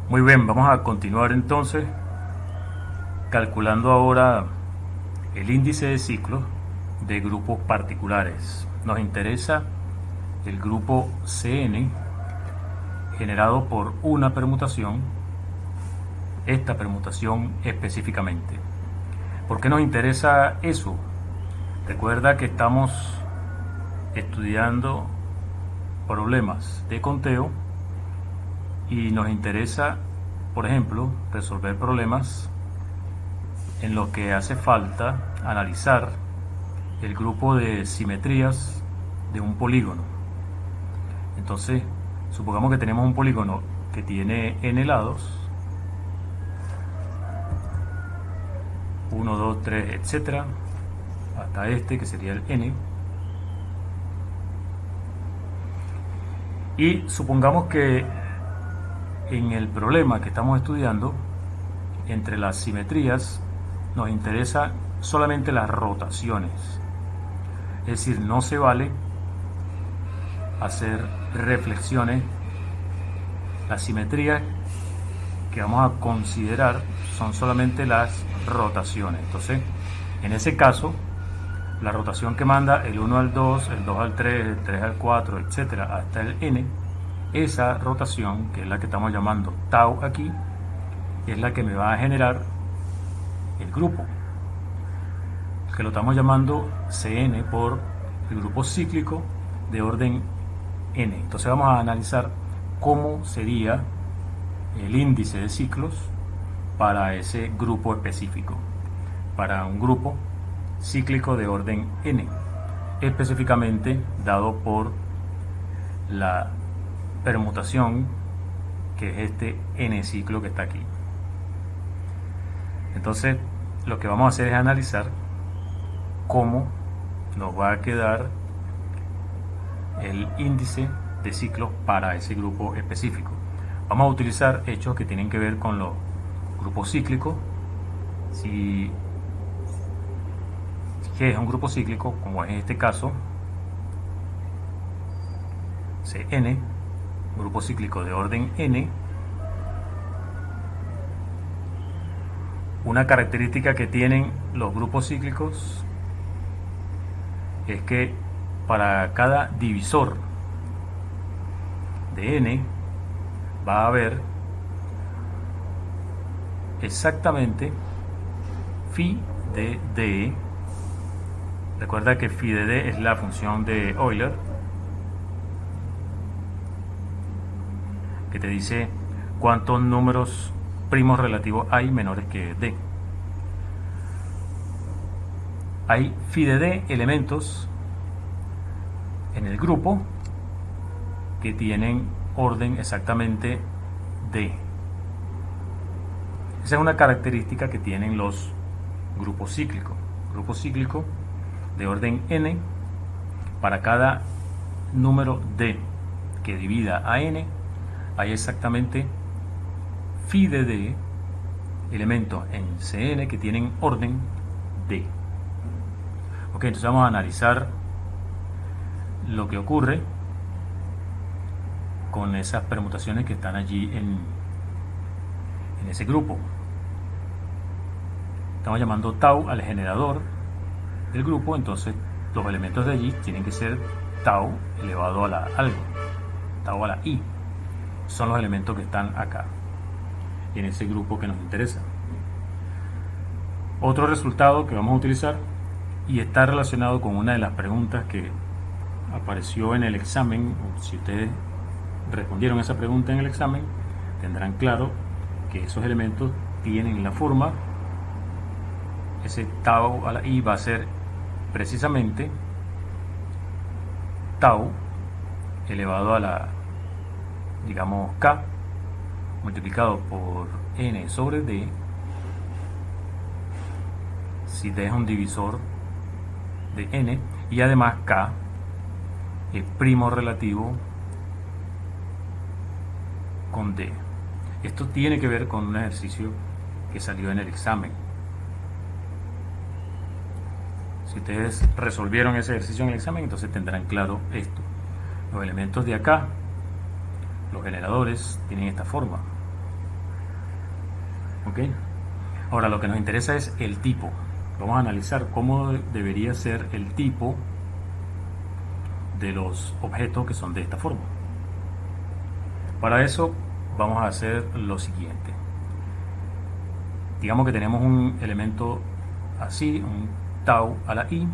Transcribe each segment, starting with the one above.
Muy bien, vamos a continuar entonces calculando ahora el índice de ciclos de grupos particulares. Nos interesa el grupo Cn generado por una permutación, esta permutación específicamente. ¿Por qué nos interesa eso? Recuerda que estamos estudiando problemas de conteo y nos interesa, por ejemplo, resolver problemas en los que hace falta analizar el grupo de simetrías de un polígono. Entonces, supongamos que tenemos un polígono que tiene n lados, 1, 2, 3, etcétera, hasta este que sería el n. Y supongamos que en el problema que estamos estudiando, entre las simetrías, nos interesa solamente las rotaciones. Es decir, no se vale hacer reflexiones. Las simetrías que vamos a considerar son solamente las rotaciones. Entonces, en ese caso, la rotación que manda el 1 al 2, el 2 al 3, el 3 al 4, etcétera, hasta el n, esa rotación, que es la que estamos llamando tau aquí, es la que me va a generar el grupo, que lo estamos llamando Cn por el grupo cíclico de orden n. Entonces vamos a analizar cómo sería el índice de ciclos para ese grupo específico, para un grupo cíclico de orden n, específicamente dado por la permutación que es este n ciclo que está aquí. Entonces lo que vamos a hacer es analizar cómo nos va a quedar el índice de ciclos para ese grupo específico. Vamos a utilizar hechos que tienen que ver con los grupos cíclicos. Si G es un grupo cíclico, como es en este caso, Cn, grupo cíclico de orden n, una característica que tienen los grupos cíclicos es que para cada divisor de n va a haber exactamente phi de d. Recuerda que phi de d es la función de Euler que te dice cuántos números primos relativos hay menores que d. Hay phi de d elementos en el grupo que tienen orden exactamente d. Esa es una característica que tienen los grupos cíclicos. Grupo cíclico de orden n, para cada número d que divida a n, hay exactamente phi de d elementos en Cn que tienen orden d. Ok, entonces vamos a analizar lo que ocurre con esas permutaciones que están allí en ese grupo. Estamos llamando tau al generador del grupo, entonces los elementos de allí tienen que ser tau elevado a la algo, tau a la i. Son los elementos que están acá, en ese grupo que nos interesa. Otro resultado que vamos a utilizar, y está relacionado con una de las preguntas que apareció en el examen, si ustedes respondieron esa pregunta en el examen, tendrán claro que esos elementos tienen la forma, ese tau a la i va a ser precisamente tau elevado a la, digamos, k multiplicado por n sobre d, si d es un divisor de n, y además k es primo relativo con d. Esto tiene que ver con un ejercicio que salió en el examen. Si ustedes resolvieron ese ejercicio en el examen, entonces tendrán claro esto. Los elementos de acá, los generadores, tienen esta forma. ¿Ok? Ahora lo que nos interesa es el tipo. Vamos a analizar cómo debería ser el tipo de los objetos que son de esta forma. Para eso vamos a hacer lo siguiente. Digamos que tenemos un elemento así, un tau a la i,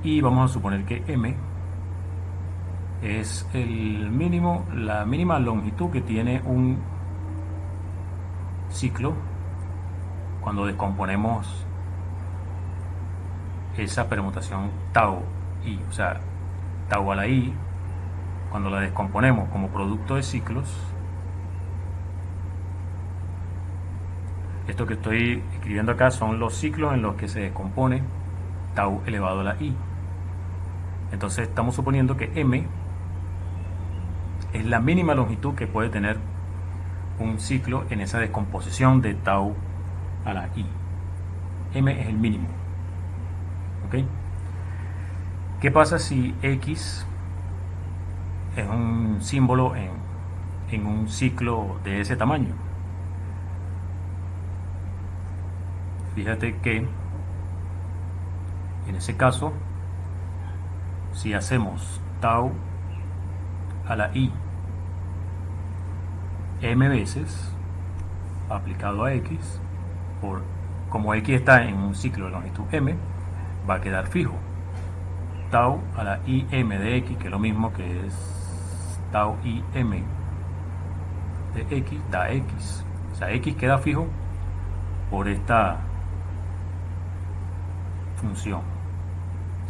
y vamos a suponer que m es la mínima longitud que tiene un ciclo cuando descomponemos esa permutación tau i, o sea, tau a la i, cuando la descomponemos como producto de ciclos. Esto que estoy escribiendo acá son los ciclos en los que se descompone tau elevado a la i. Entonces estamos suponiendo que m es la mínima longitud que puede tener un ciclo en esa descomposición de tau a la i. M es el mínimo. ¿Ok? ¿Qué pasa si x es un símbolo en un ciclo de ese tamaño? Fíjate que en ese caso, si hacemos tau a la i m veces aplicado a x, como x está en un ciclo de longitud m, va a quedar fijo. Tau a la i m de x, que es lo mismo que es tau i m de x, da x. O sea, x queda fijo por esta función.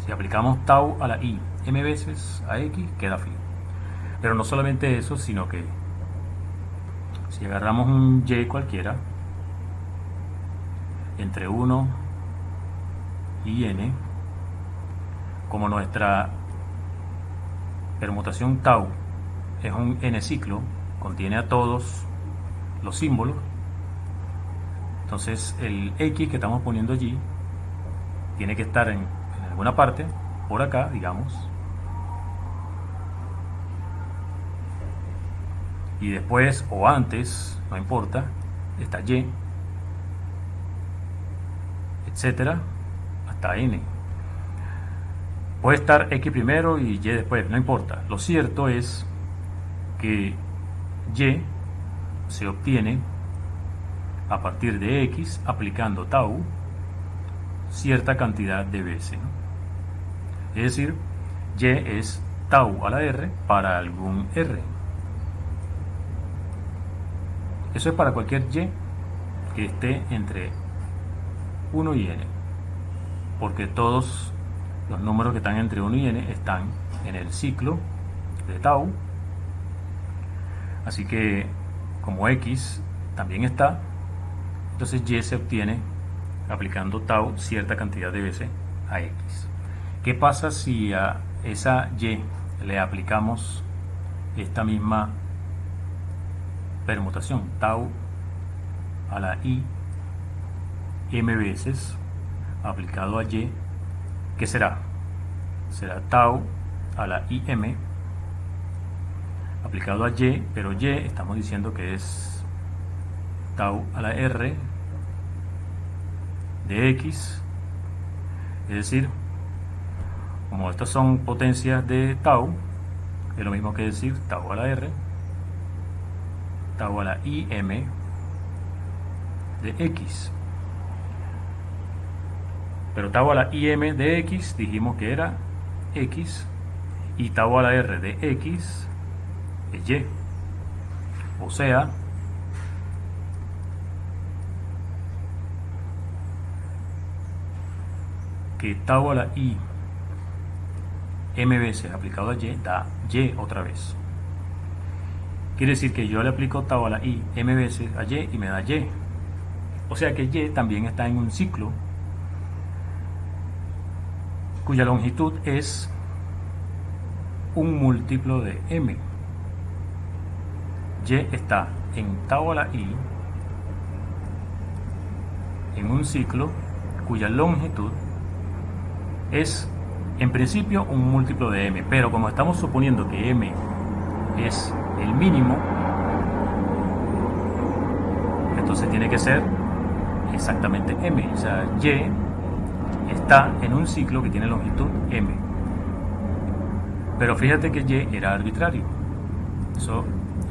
Si aplicamos tau a la i m veces a x, queda fijo. Pero no solamente eso, sino que si agarramos un y cualquiera entre 1 y n, como nuestra permutación tau es un n ciclo, contiene a todos los símbolos, entonces el x que estamos poniendo allí tiene que estar en alguna parte, por acá, digamos, y después o antes, no importa, está y, etcétera, hasta n. Puede estar x primero y y después, no importa. Lo cierto es que y se obtiene a partir de x aplicando tau cierta cantidad de veces, ¿no? Es decir, y es tau a la r para algún r. Eso es para cualquier y que esté entre 1 y n, porque todos los números que están entre 1 y n están en el ciclo de tau. Así que como x también está, entonces y se obtiene aplicando tau cierta cantidad de veces a x. ¿Qué pasa si a esa y le aplicamos esta misma permutación, tau a la i m veces aplicado a y? ¿Qué será? Será tau a la i m aplicado a y, pero y estamos diciendo que es tau a la r de x, es decir, como estas son potencias de tau, es lo mismo que decir tau a la r, tau a la i m de x. Pero tau a la i m de x dijimos que era x, y tau a la r de x es y. O sea, que tau a la i m veces aplicado a y da y otra vez. Quiere decir que yo le aplico tau a la i m veces a y y me da y. O sea que y también está en un ciclo cuya longitud es un múltiplo de m. Y está en tau a la i en un ciclo cuya longitud es en principio un múltiplo de m, pero como estamos suponiendo que m es el mínimo, entonces tiene que ser exactamente m. O sea, y está en un ciclo que tiene longitud m. Pero fíjate que y era arbitrario.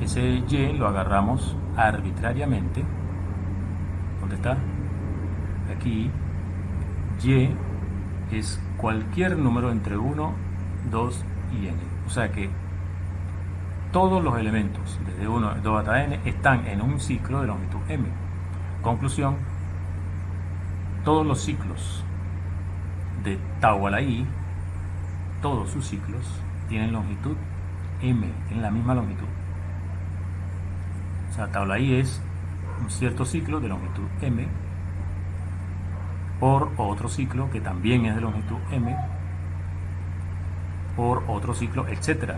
Ese y lo agarramos arbitrariamente. ¿Dónde está? Aquí. Y es cualquier número entre 1, 2 y n. O sea que todos los elementos desde 1, 2 hasta n están en un ciclo de longitud m. Conclusión: todos los ciclos de tau a la i, todos sus ciclos tienen longitud m, tienen la misma longitud. O sea, tau a la i es un cierto ciclo de longitud m por otro ciclo que también es de longitud m por otro ciclo, etcétera.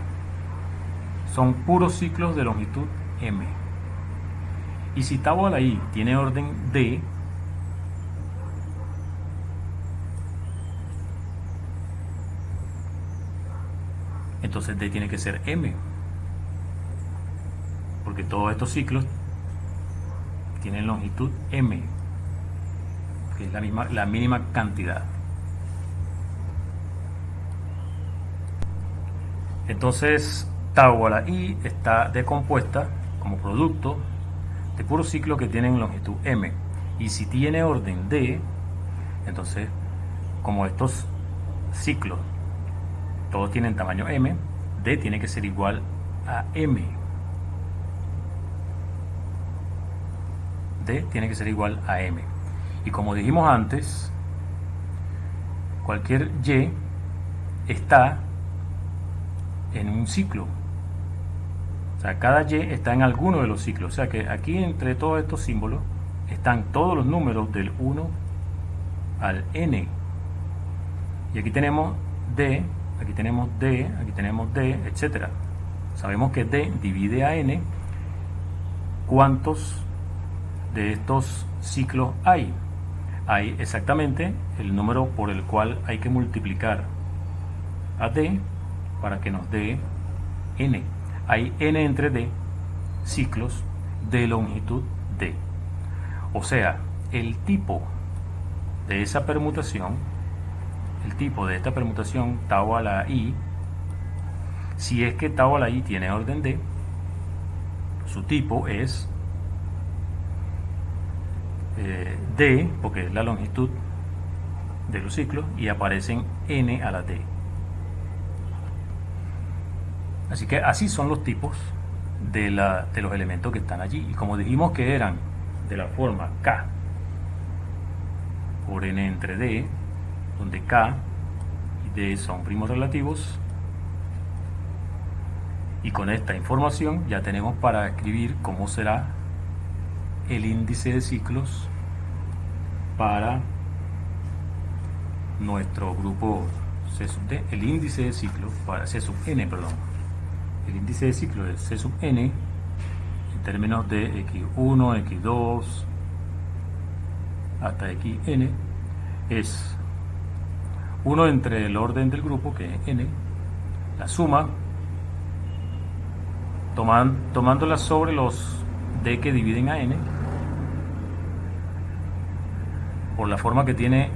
Son puros ciclos de longitud m. Y si tau a la i tiene orden d, entonces d tiene que ser m, porque todos estos ciclos tienen longitud m, que es la mínima cantidad. Entonces tau a la i está decompuesta como producto de puros ciclos que tienen longitud m, y si tiene orden d, entonces como estos ciclos todos tienen tamaño m, d tiene que ser igual a m. D tiene que ser igual a m. Y como dijimos antes, cualquier y está en un ciclo. O sea, cada y está en alguno de los ciclos. O sea que aquí entre todos estos símbolos están todos los números del 1 al n. Y aquí tenemos d, aquí tenemos d, aquí tenemos d, etcétera. Sabemos que d divide a n. ¿Cuántos de estos ciclos hay? Hay exactamente el número por el cual hay que multiplicar a d para que nos dé n. Hay n entre d ciclos de longitud d. O sea, el tipo de esa permutación, el tipo de esta permutación tau a la i, si es que tau a la i tiene orden d, su tipo es d, porque es la longitud de los ciclos, y aparecen n a la d. Así que así son los tipos de los elementos que están allí. Y como dijimos que eran de la forma k por n entre d, donde k y d son primos relativos, y con esta información ya tenemos para escribir cómo será el índice de ciclos para nuestro grupo C sub D. El índice de ciclos para C sub n, perdón. El índice de ciclo de C sub n en términos de x1, x2 hasta xn es 1 entre el orden del grupo, que es n, la suma, tomándola sobre los d que dividen a n, por la forma que tiene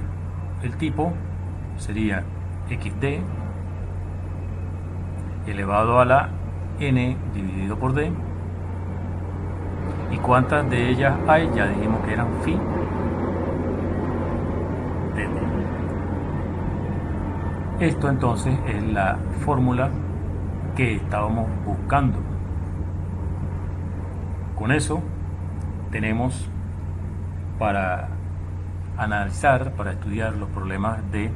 el tipo, sería xd elevado a la n dividido por d. ¿Y cuántas de ellas hay? Ya dijimos que eran phi de d. Esto entonces es la fórmula que estábamos buscando. Con eso tenemos para analizar, para estudiar los problemas de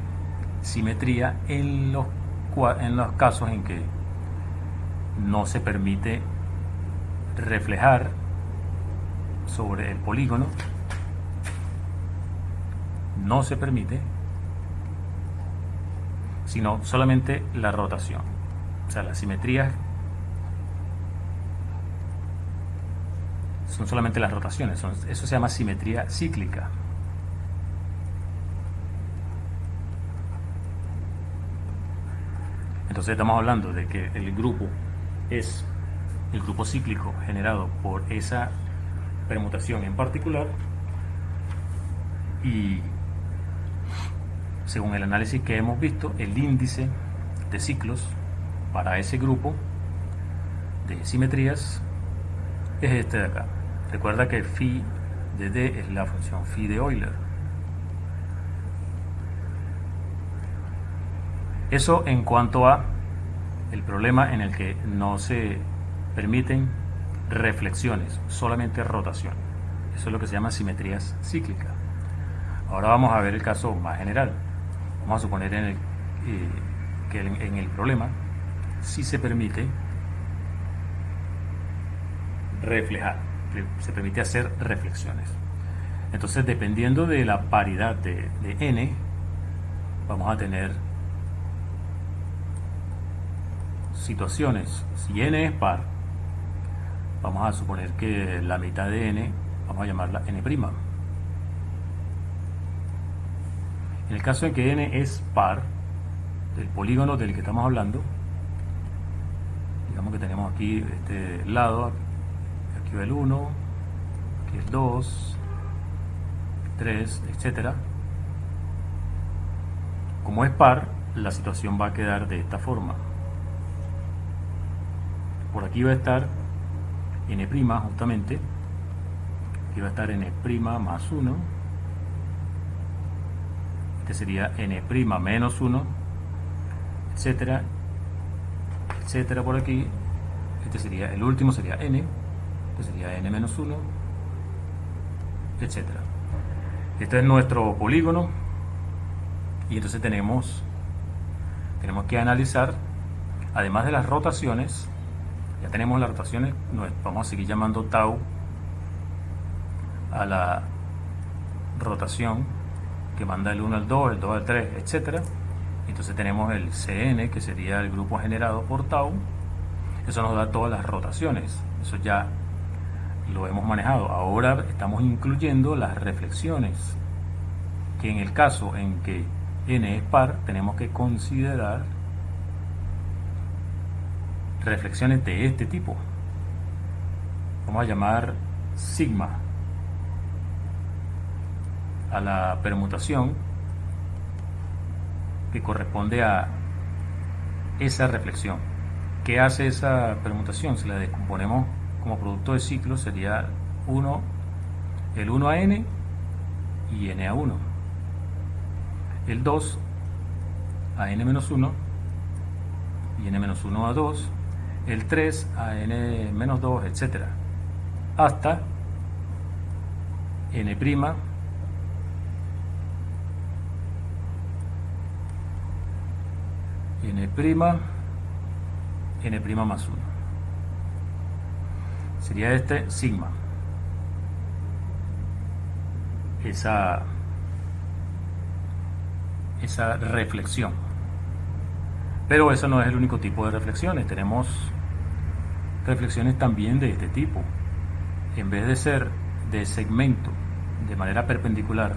simetría en los casos en que no se permite reflejar sobre el polígono, no se permite, sino solamente la rotación. O sea, las simetrías son solamente las rotaciones, eso se llama simetría cíclica. Entonces estamos hablando de que el grupo es el grupo cíclico generado por esa permutación en particular, y según el análisis que hemos visto, el índice de ciclos para ese grupo de simetrías es este de acá. Recuerda que phi de D es la función phi de Euler. Eso en cuanto a el problema en el que no se permiten reflexiones, solamente rotación. Eso es lo que se llama simetrías cíclicas. Ahora vamos a ver el caso más general. Vamos a suponer que en el problema sí se permite reflejar, se permite hacer reflexiones. Entonces, dependiendo de la paridad de n, vamos a tener situaciones. Si n es par, vamos a suponer que la mitad de n, vamos a llamarla n'. En el caso en que n es par del polígono del que estamos hablando, digamos que tenemos aquí este lado, aquí va el 1, aquí el 2, 3, etcétera. Como es par, la situación va a quedar de esta forma. Por aquí va a estar n' justamente, aquí va a estar n' más 1, este sería n' menos 1, etcétera, etcétera por aquí. Este sería, el último sería n, este sería n menos 1, etcétera. Este es nuestro polígono, y entonces tenemos que analizar, además de las rotaciones. Ya tenemos las rotaciones, vamos a seguir llamando tau a la rotación que manda el 1 al 2, el 2 al 3, etcétera. Entonces tenemos el Cn, que sería el grupo generado por tau. Eso nos da todas las rotaciones. Eso ya lo hemos manejado. Ahora estamos incluyendo las reflexiones, que en el caso en que n es par, tenemos que considerar reflexiones de este tipo. Vamos a llamar sigma a la permutación que corresponde a esa reflexión. ¿Qué hace esa permutación? Si la descomponemos como producto de ciclos, sería el 1 a n y n a 1, el 2 a n menos 1 y n menos 1 a 2, el 3 a n menos 2, etcétera, hasta n', n' más 1. Sería este sigma, esa reflexión. Pero eso no es el único tipo de reflexiones. Tenemos reflexiones también de este tipo. En vez de ser de segmento de manera perpendicular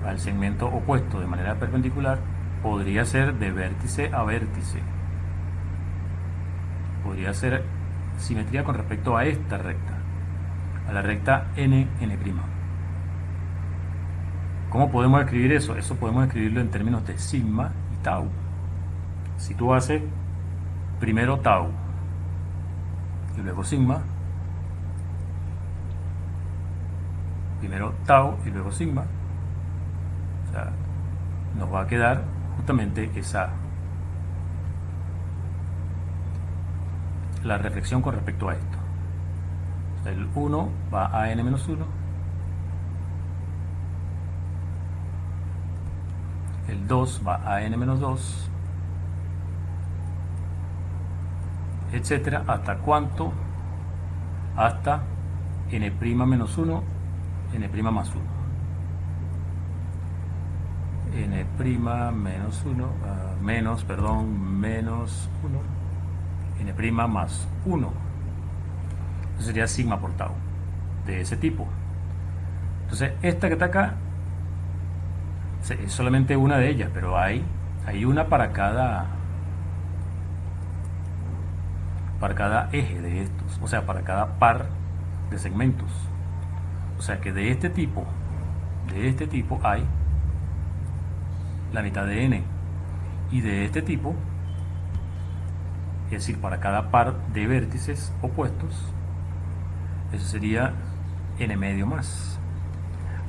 al segmento opuesto de manera perpendicular, podría ser de vértice a vértice. Podría ser simetría con respecto a esta recta, a la recta n'. ¿Cómo podemos escribir eso? Eso podemos escribirlo en términos de sigma y tau. Si tú haces primero tau y luego sigma, primero tau y luego sigma, o sea, nos va a quedar justamente la reflexión con respecto a esto. El 1 va a n-1, el 2 va a n-2, etcétera. ¿Hasta cuánto? Hasta n' menos 1, n' más 1. n' menos 1, menos 1, n' más 1. Eso sería sigma por tau, de ese tipo. Entonces, esta que está acá es solamente una de ellas, pero hay una para cada eje de estos, o sea, para cada par de segmentos. O sea que de este tipo hay la mitad de n, y de este tipo, es decir, para cada par de vértices opuestos, eso sería n medio más.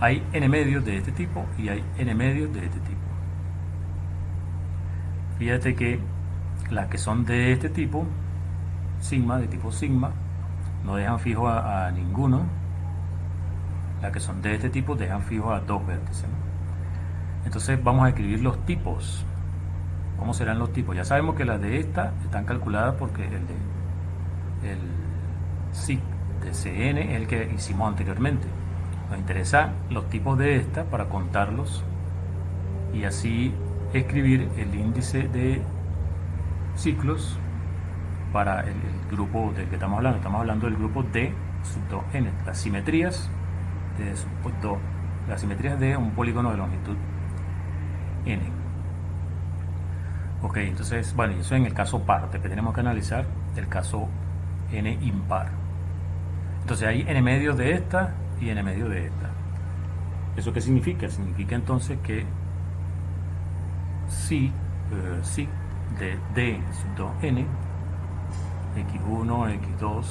Hay n medios de este tipo y hay n medios de este tipo. Fíjate que las que son de este tipo, sigma, de tipo sigma, no dejan fijo a ninguno. Las que son de este tipo dejan fijo a dos vértices, ¿no? Entonces vamos a escribir los tipos. ¿Cómo serán los tipos? Ya sabemos que las de esta están calculadas porque el sig de Cn es el que hicimos anteriormente. Nos interesan los tipos de esta para contarlos y así escribir el índice de ciclos para el grupo del que estamos hablando. Estamos hablando del grupo D sub 2n, las simetrías de un polígono de longitud n. Ok, entonces, bueno, eso en el caso par, que tenemos que analizar el caso n impar. Entonces hay n medios de esta y n medios de esta. ¿Eso qué significa? Significa entonces que si de D sub 2n, x1, x2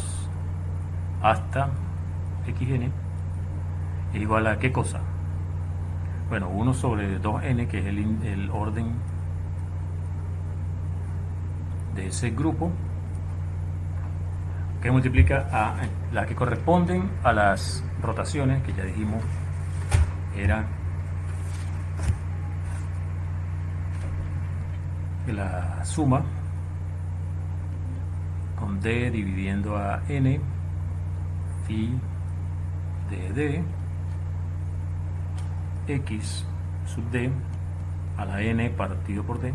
hasta xn es igual a ¿qué cosa? Bueno, 1 sobre 2n, que es el orden de ese grupo, que multiplica a las que corresponden a las rotaciones que ya dijimos era la suma con d dividiendo a n phi de d x sub d a la n partido por d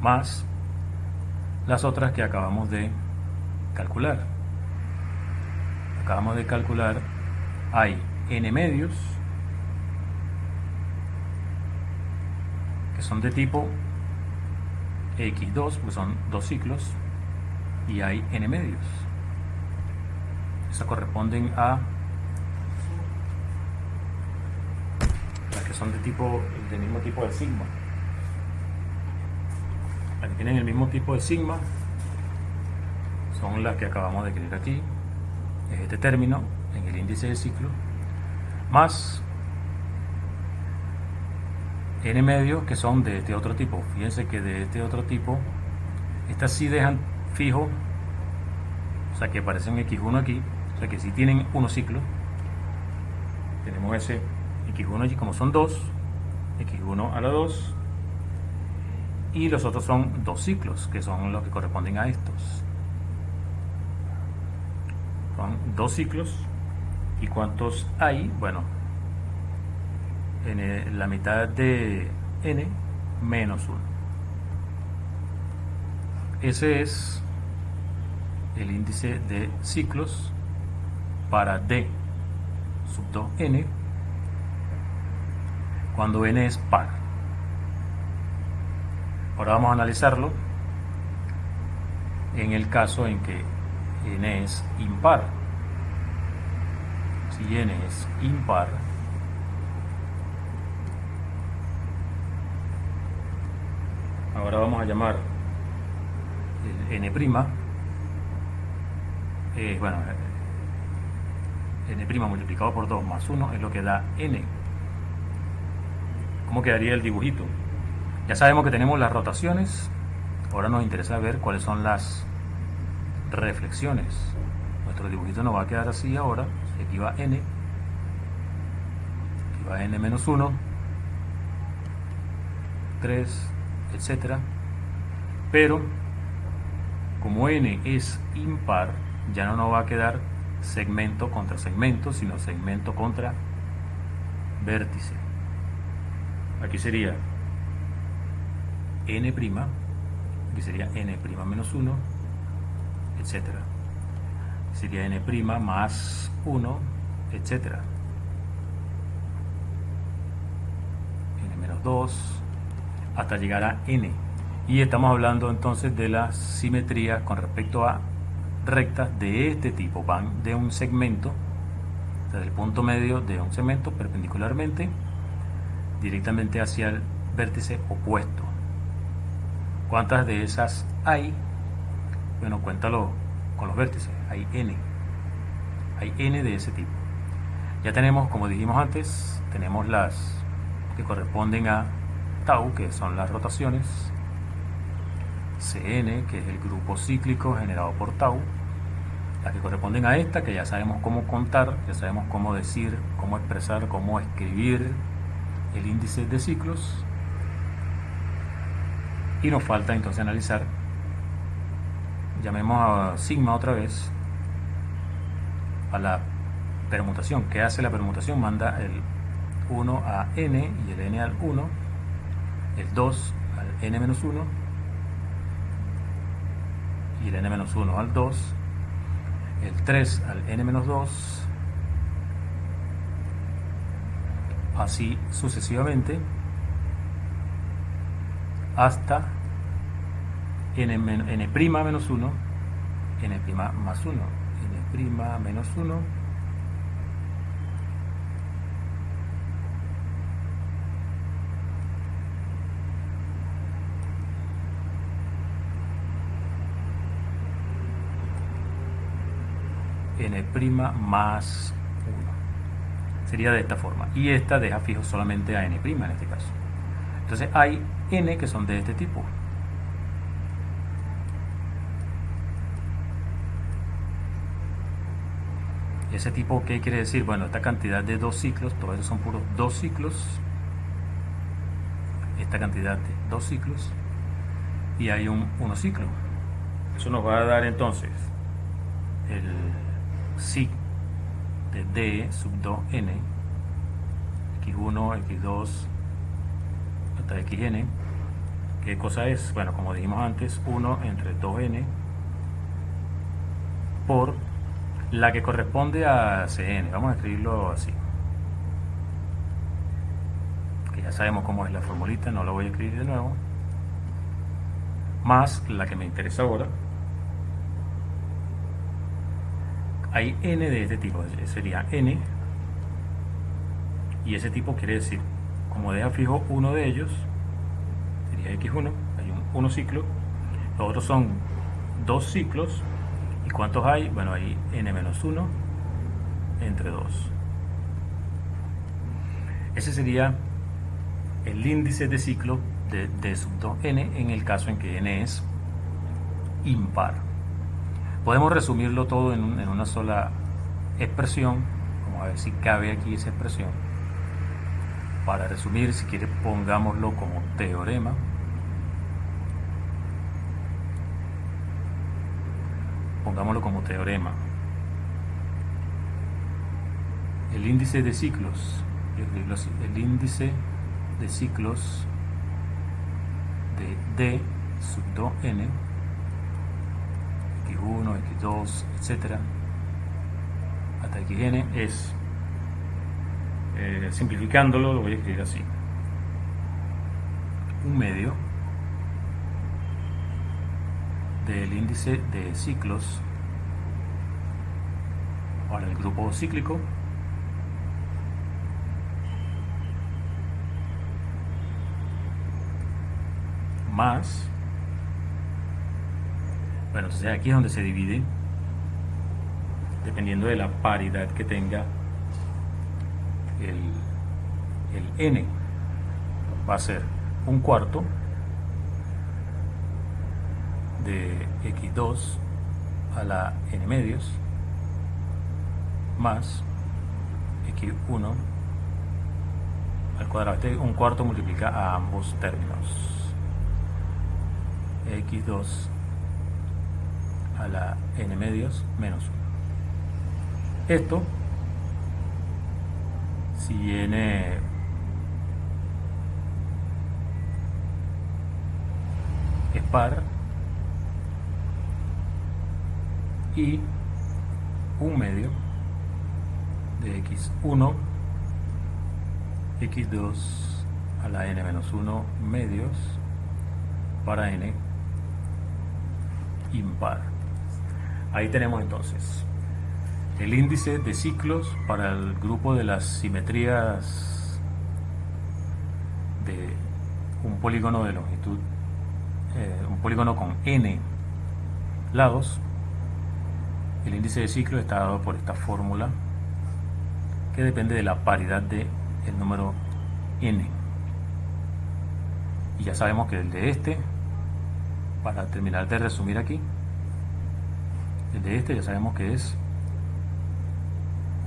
más las otras que acabamos de calcular. Hay n medios que son de tipo x2, porque son dos ciclos, y hay n medios. Esas corresponden a las que son del mismo tipo de sigma. Las que tienen el mismo tipo de sigma son las que acabamos de escribir aquí. Es este término en el índice de ciclo, más n medios que son de este otro tipo. Fíjense que de este otro tipo, estas sí dejan fijo, o sea que aparece un x1 aquí, o sea que si tienen unos ciclos. Tenemos ese x1 allí, como son dos, x1 a la 2, y los otros son dos ciclos, que son los que corresponden a estos. Son dos ciclos. ¿Y cuántos hay? Bueno, en la mitad de n menos 1. Ese es el índice de ciclos para D sub 2n cuando n es par. Ahora vamos a analizarlo en el caso en que n es impar. Si n es impar, ahora vamos a llamar el n', bueno, n' multiplicado por 2 más 1 es lo que da n. ¿Cómo quedaría el dibujito? Ya sabemos que tenemos las rotaciones, ahora nos interesa ver cuáles son las reflexiones. Nuestro dibujito nos va a quedar así ahora. Aquí va n, aquí va n menos 1, 3, etcétera. Pero como n es impar, ya no nos va a quedar segmento contra segmento, sino segmento contra vértice. Aquí sería n', aquí sería n' menos 1, etcétera. Sería n' más 1, etcétera. n menos 2, hasta llegar a n. Y estamos hablando entonces de la simetría con respecto a rectas de este tipo. Van de un segmento desde el punto medio de un segmento perpendicularmente directamente hacia el vértice opuesto. ¿Cuántas de esas hay? Bueno, cuéntalo con los vértices. Hay n de ese tipo. Ya tenemos, como dijimos antes, tenemos las que corresponden a tau, que son las rotaciones, Cn, que es el grupo cíclico generado por tau, las que corresponden a esta, que ya sabemos cómo contar, ya sabemos cómo decir, cómo expresar, cómo escribir el índice de ciclos, y nos falta entonces analizar, llamemos a sigma otra vez, a la permutación. ¿Qué hace la permutación? Manda el 1 a n y el n al 1, el 2 al n-1 y el n-1 al 2, el 3 al n-2, así sucesivamente hasta n menos 1, n más 1, n menos 1, n' más 1. Sería de esta forma. Y esta deja fijo solamente a n' en este caso. Entonces hay n que son de este tipo. Ese tipo, ¿qué quiere decir? Bueno, esta cantidad de 2 ciclos, todos esos son puros 2 ciclos. Esta cantidad de 2 ciclos. Y hay un 1 ciclo. Eso nos va a dar entonces el sig de d sub 2n, x1, x2, hasta xn. ¿Qué cosa es? Bueno, como dijimos antes, 1 entre 2n por la que corresponde a Cn. Vamos a escribirlo así, que ya sabemos cómo es la formulita, no lo voy a escribir de nuevo, más la que me interesa ahora. Hay n de este tipo, sería n, y ese tipo quiere decir, como deja fijo uno de ellos, sería x1, hay un 1 ciclo, los otros son 2 ciclos. ¿Y cuántos hay? Bueno, hay n-1 entre 2. Ese sería el índice de ciclo de d sub 2n en el caso en que n es impar. Podemos resumirlo todo en una sola expresión. Vamos a ver si cabe aquí esa expresión. Para resumir, si quiere, pongámoslo como teorema. Pongámoslo como teorema. El índice de ciclos, el índice de ciclos de d sub 2n, x1, x2, etcétera, hasta xn es, simplificándolo, lo voy a escribir así: un medio del índice de ciclos para el grupo cíclico más, bueno, entonces aquí es donde se divide, dependiendo de la paridad que tenga el n, va a ser un cuarto de x2 a la n medios más x1 al cuadrado. Este un cuarto multiplica a ambos términos, x2 a la n medios menos 1. Esto, si n es par, y un medio de x1, x2 a la n-1 medios para n impar. Ahí tenemos entonces el índice de ciclos para el grupo de las simetrías de un polígono de longitud, un polígono con n lados. El índice de ciclos está dado por esta fórmula que depende de la paridad del número n. Y ya sabemos que el de este, para terminar de resumir aquí, el de este ya sabemos que es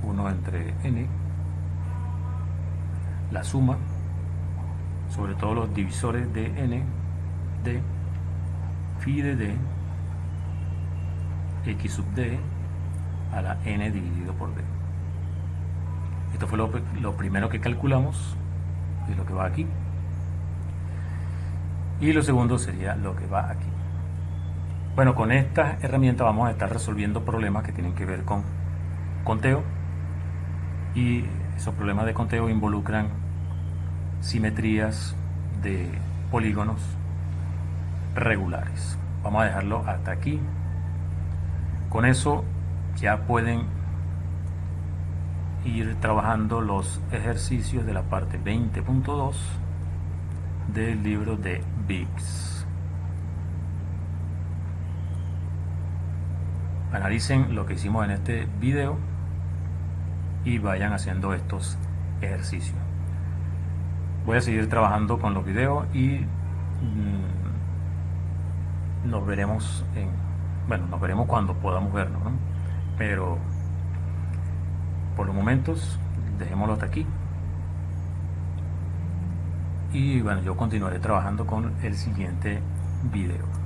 1 entre n, la suma sobre todos los divisores de n de phi de d x sub d a la n dividido por d. Esto fue lo primero que calculamos, es lo que va aquí, y lo segundo sería lo que va aquí. Bueno, con esta herramienta vamos a estar resolviendo problemas que tienen que ver con conteo, y esos problemas de conteo involucran simetrías de polígonos regulares. Vamos a dejarlo hasta aquí. Con eso ya pueden ir trabajando los ejercicios de la parte 20.2 del libro de Biggs. Analicen lo que hicimos en este video y vayan haciendo estos ejercicios. Voy a seguir trabajando con los videos y nos veremos nos veremos cuando podamos vernos, ¿no? Pero por los momentos dejémoslo hasta aquí, y bueno, yo continuaré trabajando con el siguiente video.